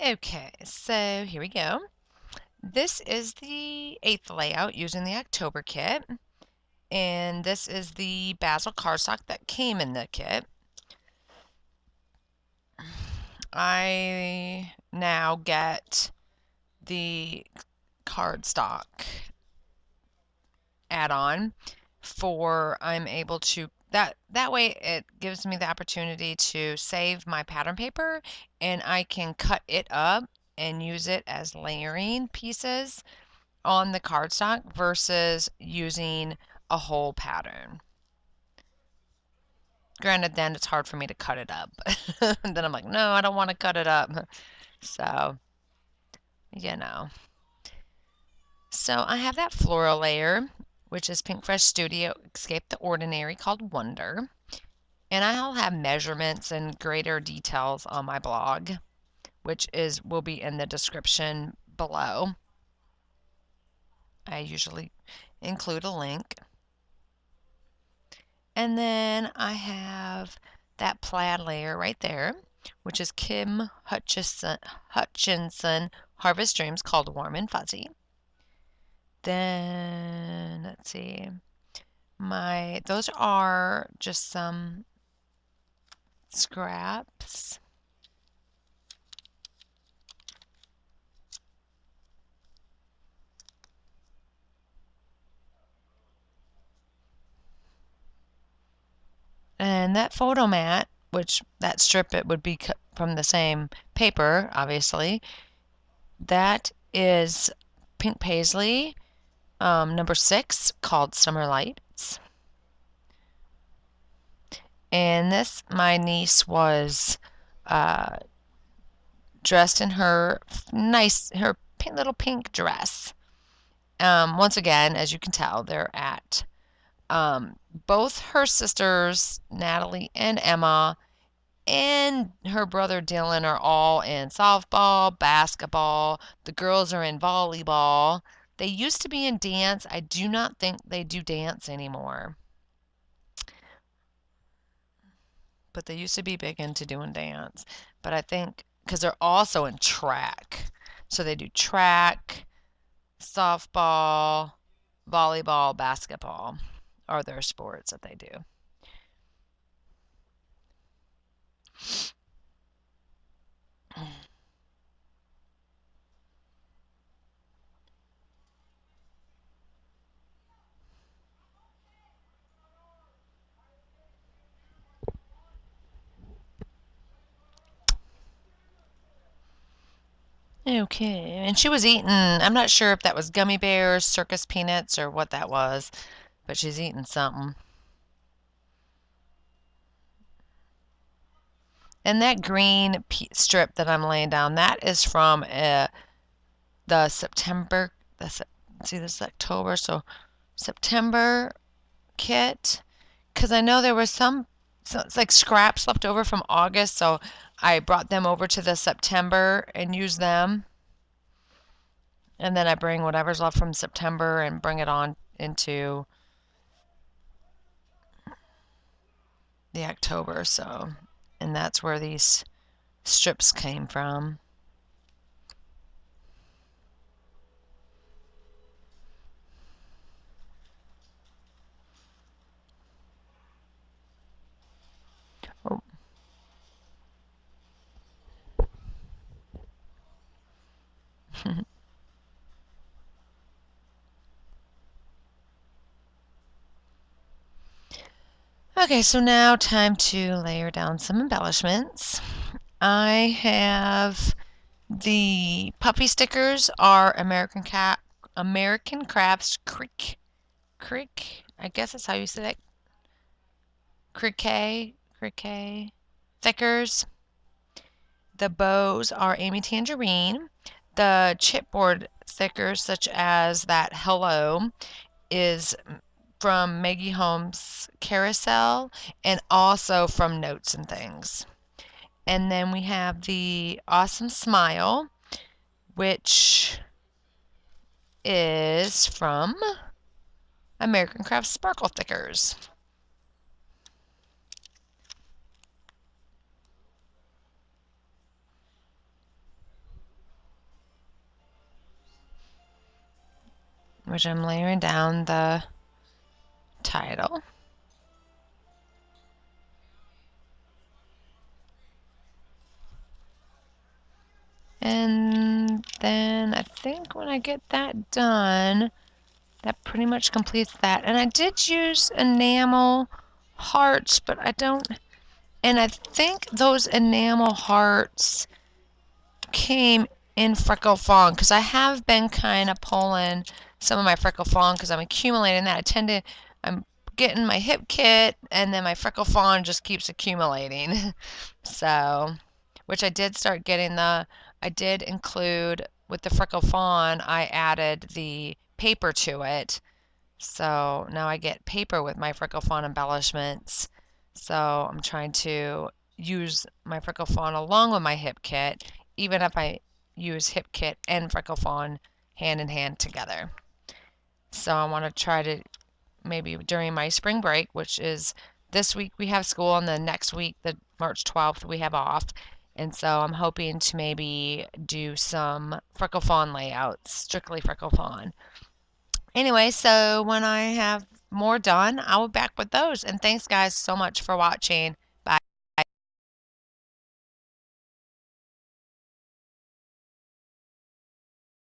Okay, so here we go. This is the 8th layout using the October kit, and this is the basil cardstock that came in the kit. I now get the cardstock add-on for I'm able to that way it gives me the opportunity to save my pattern paper, and I can cut it up and use it as layering pieces on the cardstock versus using a whole pattern. Granted, then it's hard for me to cut it up. And then I'm like, no, I don't want to cut it up. So, you know. So I have that floral layer, which is Pink Fresh Studio Escape the Ordinary, called Wonder. And I'll have measurements and greater details on my blog, which will be in the description below. I usually include a link. And then I have that plaid layer right there, which is Kim Hutchinson Harvest Dreams, called Warm and Fuzzy. Then let's see, those are just some scraps. And that photo mat, which that strip, it would be cut from the same paper, obviously. That is Pink Paisley, number 6, called Summer Lights. And this, my niece was dressed in her little pink dress. Once again, as you can tell, they're at both her sisters, Natalie and Emma, and her brother Dylan are all in softball, basketball. The girls are in volleyball. They used to be in dance. I do not think they do dance anymore. But they used to be big into doing dance. But I think because they're also in track. So they do track, softball, volleyball, basketball are their sports that they do. Okay, and she was eating, I'm not sure if that was gummy bears, circus peanuts, or what that was, but she's eating something. And that green strip that I'm laying down, that is from the September, see, this is October, so September kit, because I know there was so it's like scraps left over from August, so I brought them over to the September and used them. And then I bring whatever's left from September and bring it on into the October. So, and that's where these strips came from. Oh. Okay, so now time to layer down some embellishments. I have the puppy stickers are American Crafts Crick, I guess that's how you say that. Cricket stickers. The bows are Amy Tangerine. The chipboard stickers, such as that Hello, is from Maggie Holmes Carousel, and also from Notes and Things. And then we have the Awesome Smile, which is from American Crafts Sparkle Stickers. which I'm layering down the title. And then I think when I get that done, that pretty much completes that. And I did use enamel hearts, but I don't, and I think those enamel hearts came in Freckle Fawn, because I have been kind of pulling some of my Freckle Fawn because I'm accumulating that. I'm getting my hip kit, and then my Freckle Fawn just keeps accumulating. So, which I did start getting I did include with the Freckle Fawn, I added the paper to it. So now I get paper with my Freckle Fawn embellishments. So I'm trying to use my Freckle Fawn along with my hip kit, even if I use hip kit and Freckle Fawn hand in hand together. So I want to try to maybe during my spring break, which is this week we have school, and the next week, the March 12th, we have off. And so I'm hoping to maybe do some Freckle Fawn layouts, strictly Freckle Fawn. Anyway, so when I have more done, I will be back with those. And thanks guys so much for watching.